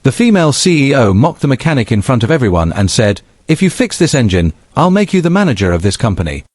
The female CEO mocked the mechanic in front of everyone and said, "If you fix this engine, I'll make you the manager of this company."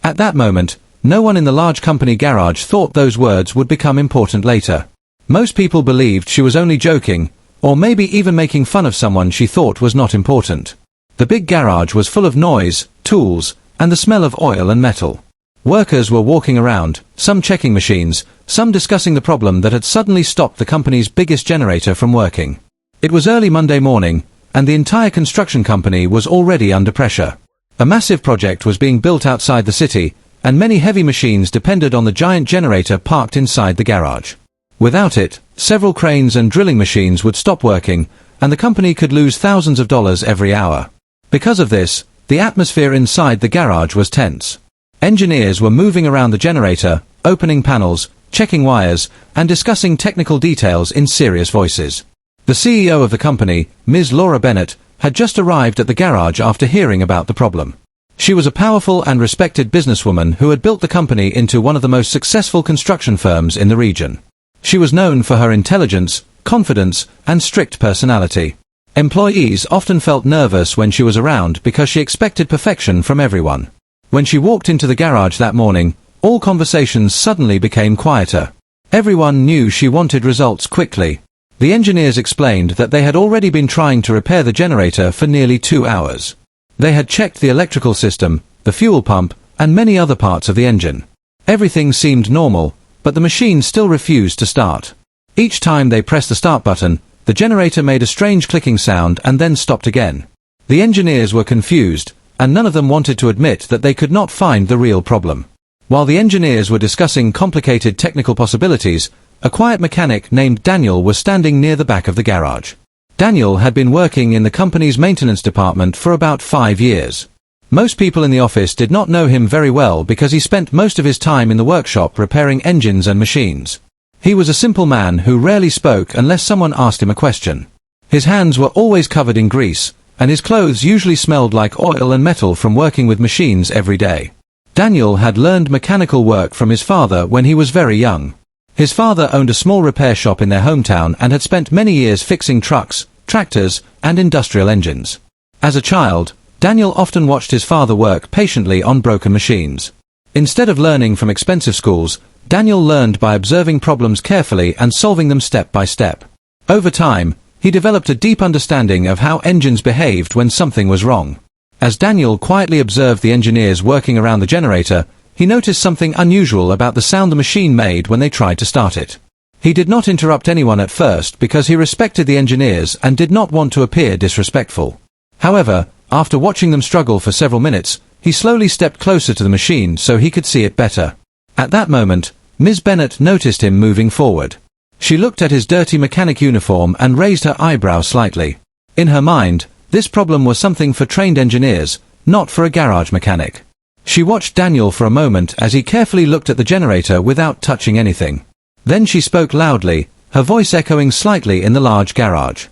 At that moment, no one in the large company garage thought those words would become important later. Most people believed she was only joking, or maybe even making fun of someone she thought was not important. The big garage was full of noise, tools, and the smell of oil and metal. Workers were walking around, some checking machines, some discussing the problem that had suddenly stopped the company's biggest generator from working. It was early Monday morning, and the entire construction company was already under pressure. A massive project was being built outside the city, and many heavy machines depended on the giant generator parked inside the garage. Without it, several cranes and drilling machines would stop working, and the company could lose thousands of dollars every hour. Because of this, the atmosphere inside the garage was tense. Engineers were moving around the generator, opening panels, checking wires, and discussing technical details in serious voices. The CEO of the company, Ms. Laura Bennett, had just arrived at the garage after hearing about the problem. She was a powerful and respected businesswoman who had built the company into one of the most successful construction firms in the region. She was known for her intelligence, confidence, and strict personality. Employees often felt nervous when she was around because she expected perfection from everyone. When she walked into the garage that morning, all conversations suddenly became quieter. Everyone knew she wanted results quickly. The engineers explained that they had already been trying to repair the generator for nearly 2 hours. They had checked the electrical system, the fuel pump, and many other parts of the engine. Everything seemed normal, but the machine still refused to start. Each time they pressed the start button, the generator made a strange clicking sound and then stopped again. The engineers were confused, and none of them wanted to admit that they could not find the real problem. While the engineers were discussing complicated technical possibilities, a quiet mechanic named Daniel was standing near the back of the garage. Daniel had been working in the company's maintenance department for about 5 years. Most people in the office did not know him very well because he spent most of his time in the workshop repairing engines and machines. He was a simple man who rarely spoke unless someone asked him a question. His hands were always covered in grease, and his clothes usually smelled like oil and metal from working with machines every day. Daniel had learned mechanical work from his father when he was very young. His father owned a small repair shop in their hometown and had spent many years fixing trucks, tractors, and industrial engines. As a child, Daniel often watched his father work patiently on broken machines. Instead of learning from expensive schools, Daniel learned by observing problems carefully and solving them step by step. Over time, he developed a deep understanding of how engines behaved when something was wrong. As Daniel quietly observed the engineers working around the generator, he noticed something unusual about the sound the machine made when they tried to start it. He did not interrupt anyone at first because he respected the engineers and did not want to appear disrespectful. However, after watching them struggle for several minutes, he slowly stepped closer to the machine so he could see it better. At that moment, Ms. Bennett noticed him moving forward. She looked at his dirty mechanic uniform and raised her eyebrow slightly. In her mind, this problem was something for trained engineers, not for a garage mechanic. She watched Daniel for a moment as he carefully looked at the generator without touching anything. Then she spoke loudly, her voice echoing slightly in the large garage.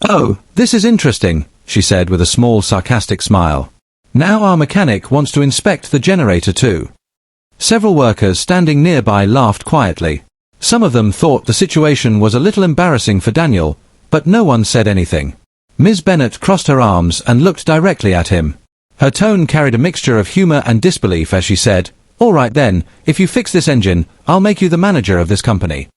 "Oh, this is interesting," she said with a small sarcastic smile. "Now our mechanic wants to inspect the generator too." Several workers standing nearby laughed quietly. Some of them thought the situation was a little embarrassing for Daniel, but no one said anything. Ms. Bennett crossed her arms and looked directly at him. Her tone carried a mixture of humor and disbelief as she said, "All right then, if you fix this engine, I'll make you the manager of this company."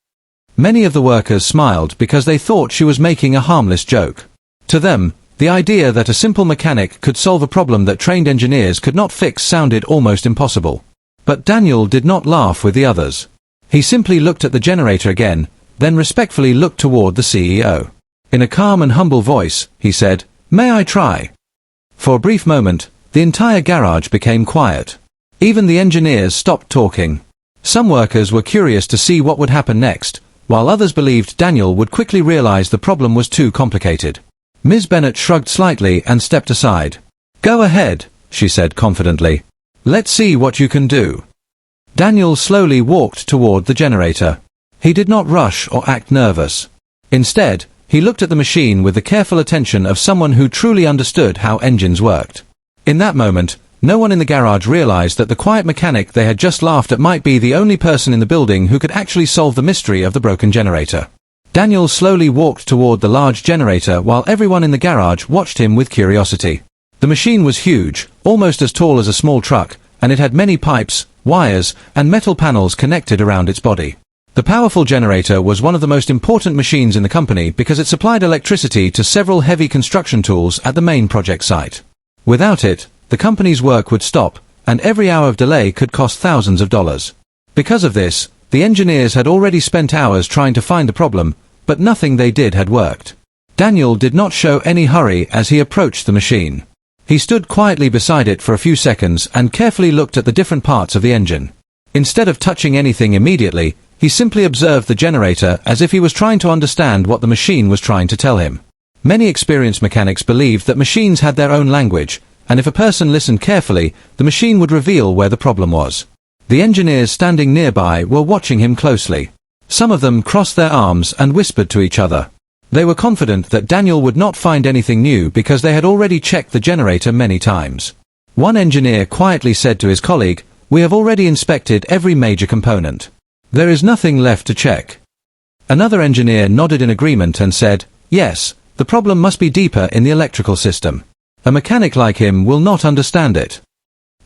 Many of the workers smiled because they thought she was making a harmless joke. To them, the idea that a simple mechanic could solve a problem that trained engineers could not fix sounded almost impossible. But Daniel did not laugh with the others. He simply looked at the generator again, then respectfully looked toward the CEO. In a calm and humble voice, he said, "May I try?" For a brief moment, the entire garage became quiet. Even the engineers stopped talking. Some workers were curious to see what would happen next, while others believed Daniel would quickly realize the problem was too complicated. Ms. Bennett shrugged slightly and stepped aside. "Go ahead," she said confidently. "Let's see what you can do." Daniel slowly walked toward the generator. He did not rush or act nervous. Instead, he looked at the machine with the careful attention of someone who truly understood how engines worked. In that moment, no one in the garage realized that the quiet mechanic they had just laughed at might be the only person in the building who could actually solve the mystery of the broken generator. Daniel slowly walked toward the large generator while everyone in the garage watched him with curiosity. The machine was huge, almost as tall as a small truck, and it had many pipes, wires, and metal panels connected around its body. The powerful generator was one of the most important machines in the company because it supplied electricity to several heavy construction tools at the main project site. Without it, the company's work would stop, and every hour of delay could cost thousands of dollars. Because of this, the engineers had already spent hours trying to find the problem, but nothing they did had worked. Daniel did not show any hurry as he approached the machine. He stood quietly beside it for a few seconds and carefully looked at the different parts of the engine. Instead of touching anything immediately, he simply observed the generator as if he was trying to understand what the machine was trying to tell him. Many experienced mechanics believed that machines had their own language, and if a person listened carefully, the machine would reveal where the problem was. The engineers standing nearby were watching him closely. Some of them crossed their arms and whispered to each other. They were confident that Daniel would not find anything new because they had already checked the generator many times. One engineer quietly said to his colleague, "We have already inspected every major component. There is nothing left to check." Another engineer nodded in agreement and said, "Yes, the problem must be deeper in the electrical system. A mechanic like him will not understand it."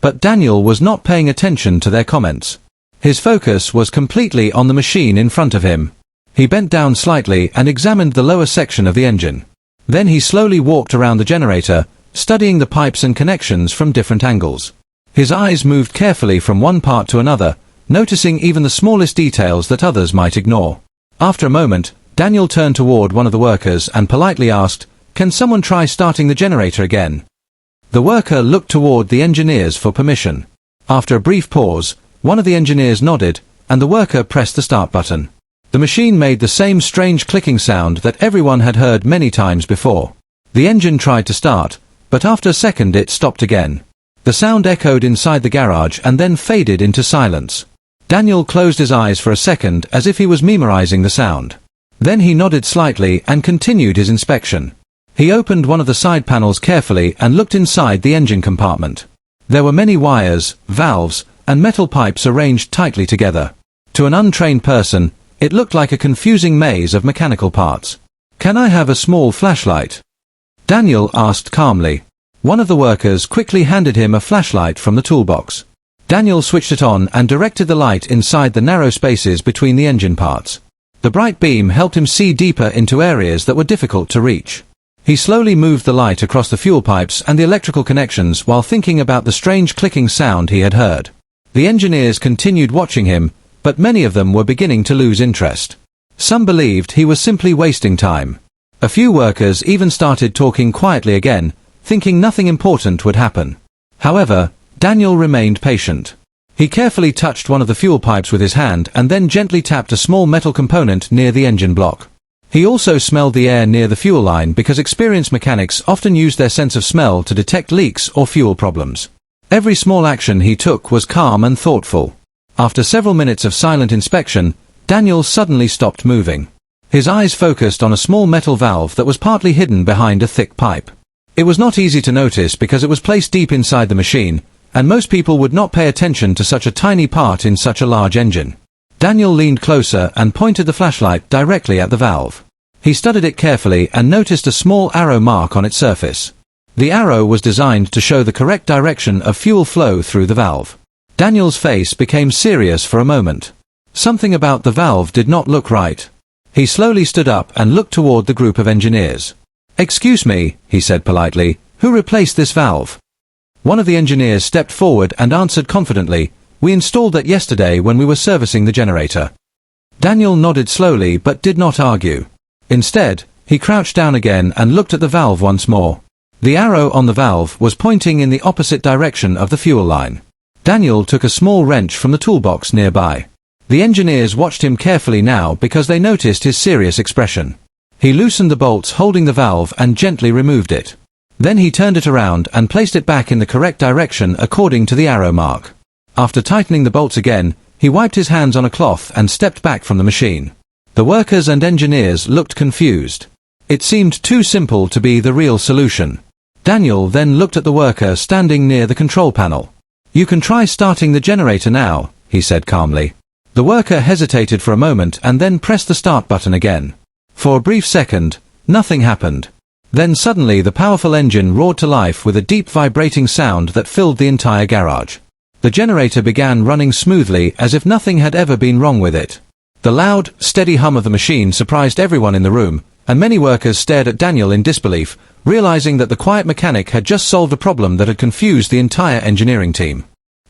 But Daniel was not paying attention to their comments. His focus was completely on the machine in front of him. He bent down slightly and examined the lower section of the engine. Then he slowly walked around the generator, studying the pipes and connections from different angles. His eyes moved carefully from one part to another, noticing even the smallest details that others might ignore. After a moment, Daniel turned toward one of the workers and politely asked, "Can someone try starting the generator again?" The worker looked toward the engineers for permission. After a brief pause, one of the engineers nodded, and the worker pressed the start button. The machine made the same strange clicking sound that everyone had heard many times before. The engine tried to start, but after a second it stopped again. The sound echoed inside the garage and then faded into silence. Daniel closed his eyes for a second as if he was memorizing the sound. Then he nodded slightly and continued his inspection. He opened one of the side panels carefully and looked inside the engine compartment. There were many wires, valves, and metal pipes arranged tightly together. To an untrained person, it looked like a confusing maze of mechanical parts. "Can I have a small flashlight?" Daniel asked calmly. One of the workers quickly handed him a flashlight from the toolbox. Daniel switched it on and directed the light inside the narrow spaces between the engine parts. The bright beam helped him see deeper into areas that were difficult to reach. He slowly moved the light across the fuel pipes and the electrical connections while thinking about the strange clicking sound he had heard. The engineers continued watching him, but many of them were beginning to lose interest. Some believed he was simply wasting time. A few workers even started talking quietly again, thinking nothing important would happen. However, Daniel remained patient. He carefully touched one of the fuel pipes with his hand and then gently tapped a small metal component near the engine block. He also smelled the air near the fuel line because experienced mechanics often use their sense of smell to detect leaks or fuel problems. Every small action he took was calm and thoughtful. After several minutes of silent inspection, Daniel suddenly stopped moving. His eyes focused on a small metal valve that was partly hidden behind a thick pipe. It was not easy to notice because it was placed deep inside the machine, and most people would not pay attention to such a tiny part in such a large engine. Daniel leaned closer and pointed the flashlight directly at the valve. He studied it carefully and noticed a small arrow mark on its surface. The arrow was designed to show the correct direction of fuel flow through the valve. Daniel's face became serious for a moment. Something about the valve did not look right. He slowly stood up and looked toward the group of engineers. "Excuse me," he said politely, "who replaced this valve?" One of the engineers stepped forward and answered confidently, "We installed that yesterday when we were servicing the generator." Daniel nodded slowly but did not argue. Instead, he crouched down again and looked at the valve once more. The arrow on the valve was pointing in the opposite direction of the fuel line. Daniel took a small wrench from the toolbox nearby. The engineers watched him carefully now because they noticed his serious expression. He loosened the bolts holding the valve and gently removed it. Then he turned it around and placed it back in the correct direction according to the arrow mark. After tightening the bolts again, he wiped his hands on a cloth and stepped back from the machine. The workers and engineers looked confused. It seemed too simple to be the real solution. Daniel then looked at the worker standing near the control panel. "You can try starting the generator now," he said calmly. The worker hesitated for a moment and then pressed the start button again. For a brief second, nothing happened. Then suddenly the powerful engine roared to life with a deep vibrating sound that filled the entire garage. The generator began running smoothly as if nothing had ever been wrong with it. The loud, steady hum of the machine surprised everyone in the room, and many workers stared at Daniel in disbelief, realizing that the quiet mechanic had just solved a problem that had confused the entire engineering team.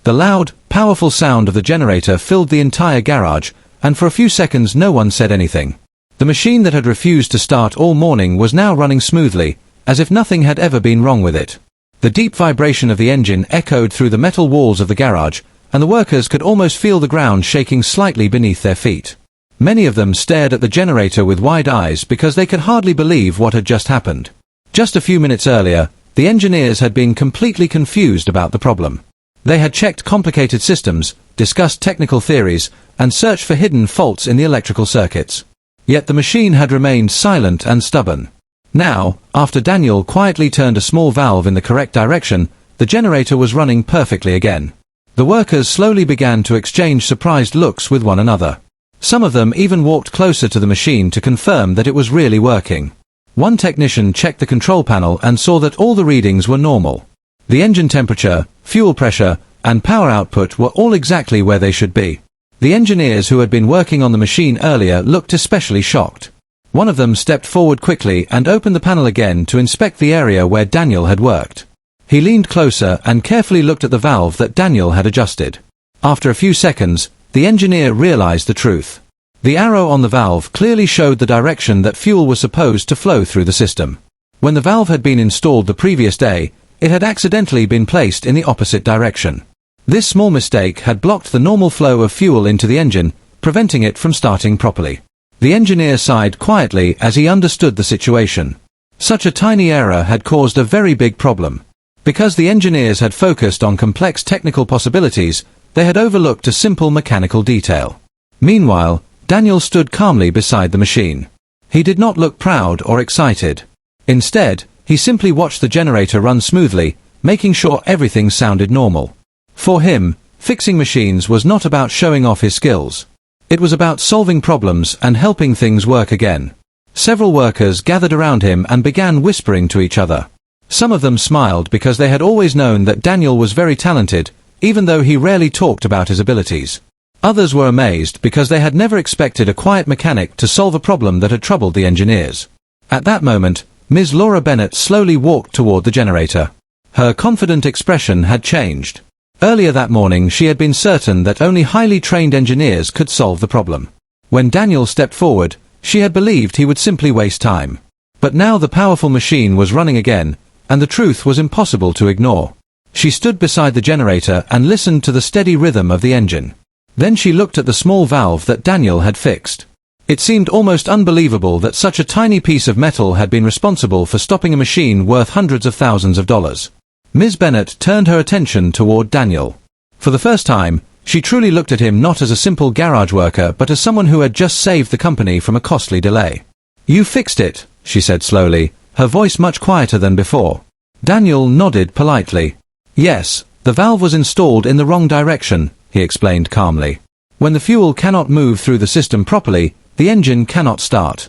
The loud, powerful sound of the generator filled the entire garage, and for a few seconds no one said anything. The machine that had refused to start all morning was now running smoothly, as if nothing had ever been wrong with it. The deep vibration of the engine echoed through the metal walls of the garage, and the workers could almost feel the ground shaking slightly beneath their feet. Many of them stared at the generator with wide eyes because they could hardly believe what had just happened. Just a few minutes earlier, the engineers had been completely confused about the problem. They had checked complicated systems, discussed technical theories, and searched for hidden faults in the electrical circuits. Yet the machine had remained silent and stubborn. Now, after Daniel quietly turned a small valve in the correct direction, the generator was running perfectly again. The workers slowly began to exchange surprised looks with one another. Some of them even walked closer to the machine to confirm that it was really working. One technician checked the control panel and saw that all the readings were normal. The engine temperature, fuel pressure, and power output were all exactly where they should be. The engineers who had been working on the machine earlier looked especially shocked. One of them stepped forward quickly and opened the panel again to inspect the area where Daniel had worked. He leaned closer and carefully looked at the valve that Daniel had adjusted. After a few seconds, the engineer realized the truth. The arrow on the valve clearly showed the direction that fuel was supposed to flow through the system. When the valve had been installed the previous day, it had accidentally been placed in the opposite direction. This small mistake had blocked the normal flow of fuel into the engine, preventing it from starting properly. The engineer sighed quietly as he understood the situation. Such a tiny error had caused a very big problem. Because the engineers had focused on complex technical possibilities, they had overlooked a simple mechanical detail. Meanwhile, Daniel stood calmly beside the machine. He did not look proud or excited. Instead, he simply watched the generator run smoothly, making sure everything sounded normal. For him, fixing machines was not about showing off his skills. It was about solving problems and helping things work again. Several workers gathered around him and began whispering to each other. Some of them smiled because they had always known that Daniel was very talented, even though he rarely talked about his abilities. Others were amazed because they had never expected a quiet mechanic to solve a problem that had troubled the engineers. At that moment, Ms. Laura Bennett slowly walked toward the generator. Her confident expression had changed. Earlier that morning she had been certain that only highly trained engineers could solve the problem. When Daniel stepped forward, she had believed he would simply waste time. But now the powerful machine was running again, and the truth was impossible to ignore. She stood beside the generator and listened to the steady rhythm of the engine. Then she looked at the small valve that Daniel had fixed. It seemed almost unbelievable that such a tiny piece of metal had been responsible for stopping a machine worth hundreds of thousands of dollars. Ms. Bennett turned her attention toward Daniel. For the first time, she truly looked at him not as a simple garage worker but as someone who had just saved the company from a costly delay. "You fixed it," she said slowly, her voice much quieter than before. Daniel nodded politely. "Yes, the valve was installed in the wrong direction," he explained calmly. "When the fuel cannot move through the system properly, the engine cannot start."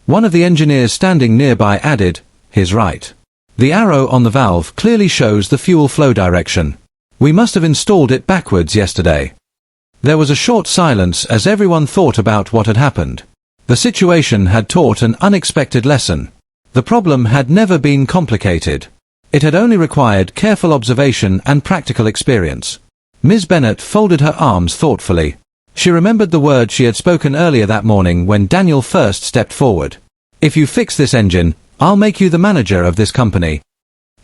One of the engineers standing nearby added, "He's right. The arrow on the valve clearly shows the fuel flow direction. We must have installed it backwards yesterday." There was a short silence as everyone thought about what had happened. The situation had taught an unexpected lesson. The problem had never been complicated. It had only required careful observation and practical experience. Ms. Bennett folded her arms thoughtfully. She remembered the words she had spoken earlier that morning when Daniel first stepped forward. "If you fix this engine, I'll make you the manager of this company."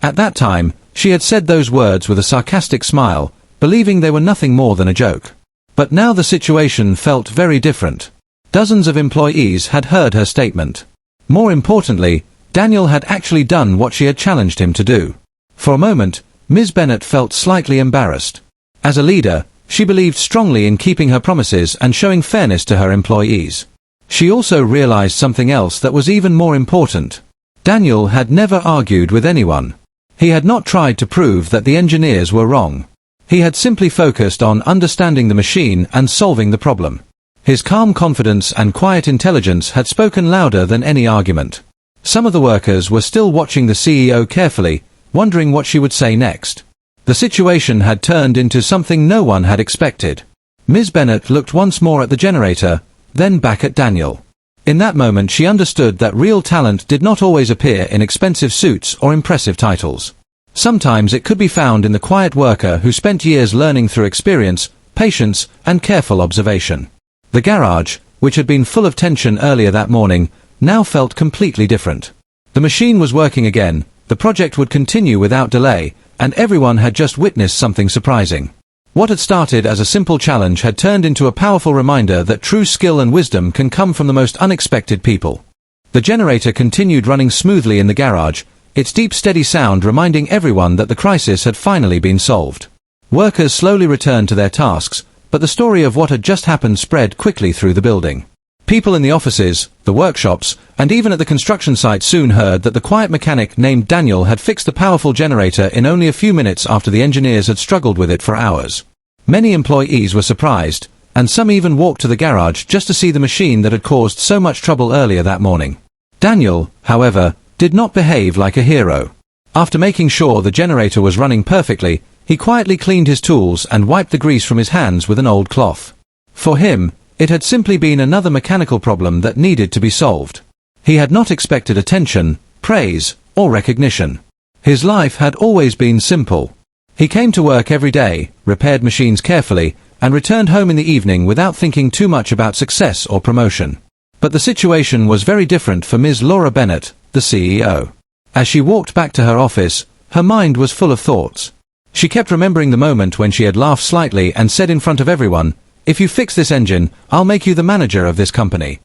At that time, she had said those words with a sarcastic smile, believing they were nothing more than a joke. But now the situation felt very different. Dozens of employees had heard her statement. More importantly, Daniel had actually done what she had challenged him to do. For a moment, Ms. Bennett felt slightly embarrassed. As a leader, she believed strongly in keeping her promises and showing fairness to her employees. She also realized something else that was even more important. Daniel had never argued with anyone. He had not tried to prove that the engineers were wrong. He had simply focused on understanding the machine and solving the problem. His calm confidence and quiet intelligence had spoken louder than any argument. Some of the workers were still watching the CEO carefully, wondering what she would say next. The situation had turned into something no one had expected. Ms. Bennet looked once more at the generator, then back at Daniel. In that moment she understood that real talent did not always appear in expensive suits or impressive titles. Sometimes it could be found in the quiet worker who spent years learning through experience, patience, and careful observation. The garage, which had been full of tension earlier that morning, now felt completely different. The machine was working again, the project would continue without delay, and everyone had just witnessed something surprising. What had started as a simple challenge had turned into a powerful reminder that true skill and wisdom can come from the most unexpected people. The generator continued running smoothly in the garage, its deep steady sound reminding everyone that the crisis had finally been solved. Workers slowly returned to their tasks, but the story of what had just happened spread quickly through the building. People in the offices, the workshops, and even at the construction site soon heard that the quiet mechanic named Daniel had fixed the powerful generator in only a few minutes after the engineers had struggled with it for hours. Many employees were surprised, and some even walked to the garage just to see the machine that had caused so much trouble earlier that morning. Daniel, however, did not behave like a hero. After making sure the generator was running perfectly, he quietly cleaned his tools and wiped the grease from his hands with an old cloth. For him, it had simply been another mechanical problem that needed to be solved. He had not expected attention, praise, or recognition. His life had always been simple. He came to work every day, repaired machines carefully, and returned home in the evening without thinking too much about success or promotion. But the situation was very different for Ms. Laura Bennet, the CEO. As she walked back to her office, her mind was full of thoughts. She kept remembering the moment when she had laughed slightly and said in front of everyone, "If you fix this engine, I'll make you the manager of this company."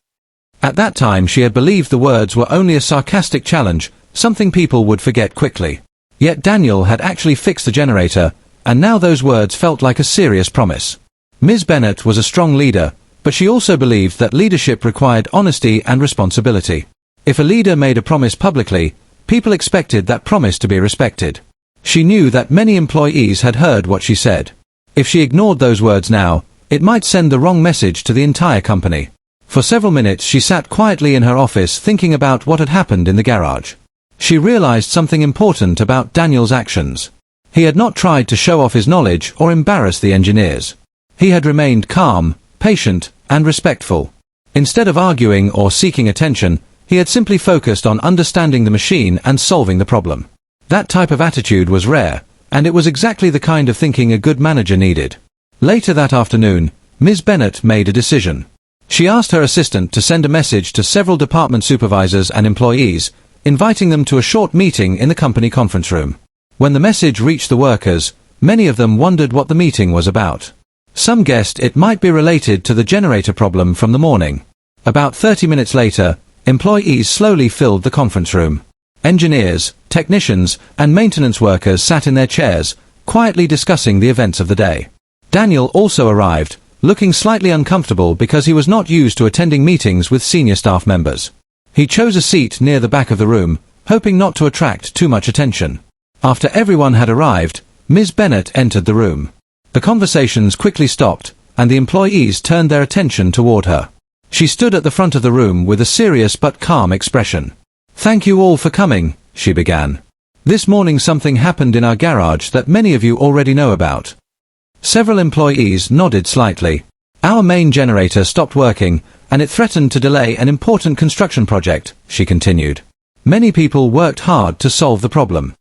At that time she had believed the words were only a sarcastic challenge, something people would forget quickly. Yet Daniel had actually fixed the generator, and now those words felt like a serious promise. Ms. Bennet was a strong leader, but she also believed that leadership required honesty and responsibility. If a leader made a promise publicly, people expected that promise to be respected. She knew that many employees had heard what she said. If she ignored those words now, it might send the wrong message to the entire company. For several minutes she sat quietly in her office thinking about what had happened in the garage. She realized something important about Daniel's actions. He had not tried to show off his knowledge or embarrass the engineers. He had remained calm, patient, and respectful. Instead of arguing or seeking attention, he had simply focused on understanding the machine and solving the problem. That type of attitude was rare, and it was exactly the kind of thinking a good manager needed. Later that afternoon, Ms. Bennet made a decision. She asked her assistant to send a message to several department supervisors and employees, inviting them to a short meeting in the company conference room. When the message reached the workers, many of them wondered what the meeting was about. Some guessed it might be related to the generator problem from the morning. About 30 minutes later, employees slowly filled the conference room. Engineers, technicians, and maintenance workers sat in their chairs, quietly discussing the events of the day. Daniel also arrived, looking slightly uncomfortable because he was not used to attending meetings with senior staff members. He chose a seat near the back of the room, hoping not to attract too much attention. After everyone had arrived, Ms. Bennet entered the room. The conversations quickly stopped, and the employees turned their attention toward her. She stood at the front of the room with a serious but calm expression. "Thank you all for coming," she began. "This morning something happened in our garage that many of you already know about." Several employees nodded slightly. "Our main generator stopped working, and it threatened to delay an important construction project," she continued. "Many people worked hard to solve the problem."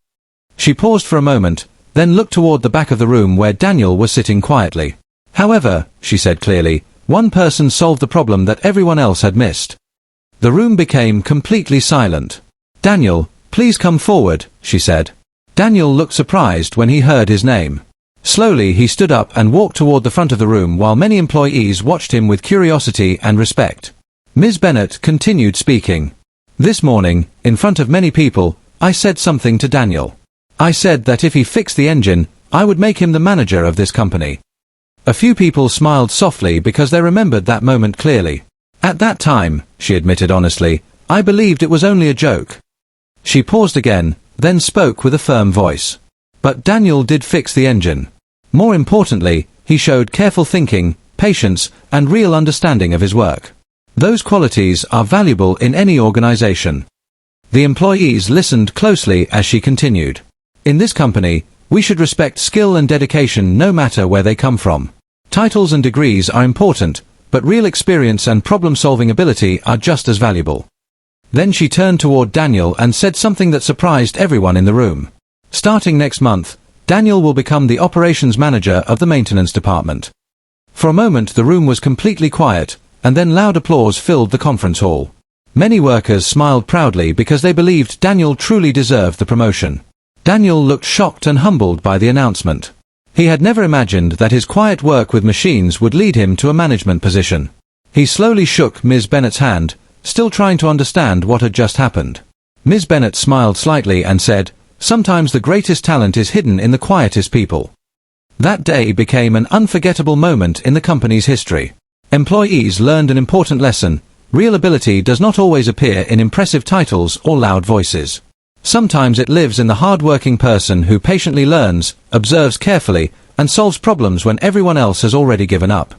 She paused for a moment, then looked toward the back of the room where Daniel was sitting quietly. "However," she said clearly, "one person solved the problem that everyone else had missed." The room became completely silent. "Daniel, please come forward," she said. Daniel looked surprised when he heard his name. Slowly he stood up and walked toward the front of the room while many employees watched him with curiosity and respect. Ms. Bennet continued speaking. "This morning, in front of many people, I said something to Daniel. I said that if he fixed the engine, I would make him the manager of this company." A few people smiled softly because they remembered that moment clearly. "At that time," she admitted honestly, "I believed it was only a joke." She paused again, then spoke with a firm voice. "But Daniel did fix the engine. More importantly, he showed careful thinking, patience, and real understanding of his work. Those qualities are valuable in any organization. The employees listened closely as she continued. In this company, we should respect skill and dedication no matter where they come from. Titles and degrees are important, but real experience and problem-solving ability are just as valuable. Then she turned toward Daniel and said something that surprised everyone in the room. Starting next month, Daniel will become the operations manager of the maintenance department. For a moment the room was completely quiet, and then loud applause filled the conference hall. Many workers smiled proudly because they believed Daniel truly deserved the promotion. Daniel looked shocked and humbled by the announcement. He had never imagined that his quiet work with machines would lead him to a management position. He slowly shook Ms. Bennett's hand, still trying to understand what had just happened. Ms. Bennett smiled slightly and said, "Sometimes the greatest talent is hidden in the quietest people." That day became an unforgettable moment in the company's history. Employees learned an important lesson: real ability does not always appear in impressive titles or loud voices. Sometimes it lives in the hard-working person who patiently learns, observes carefully, and solves problems when everyone else has already given up.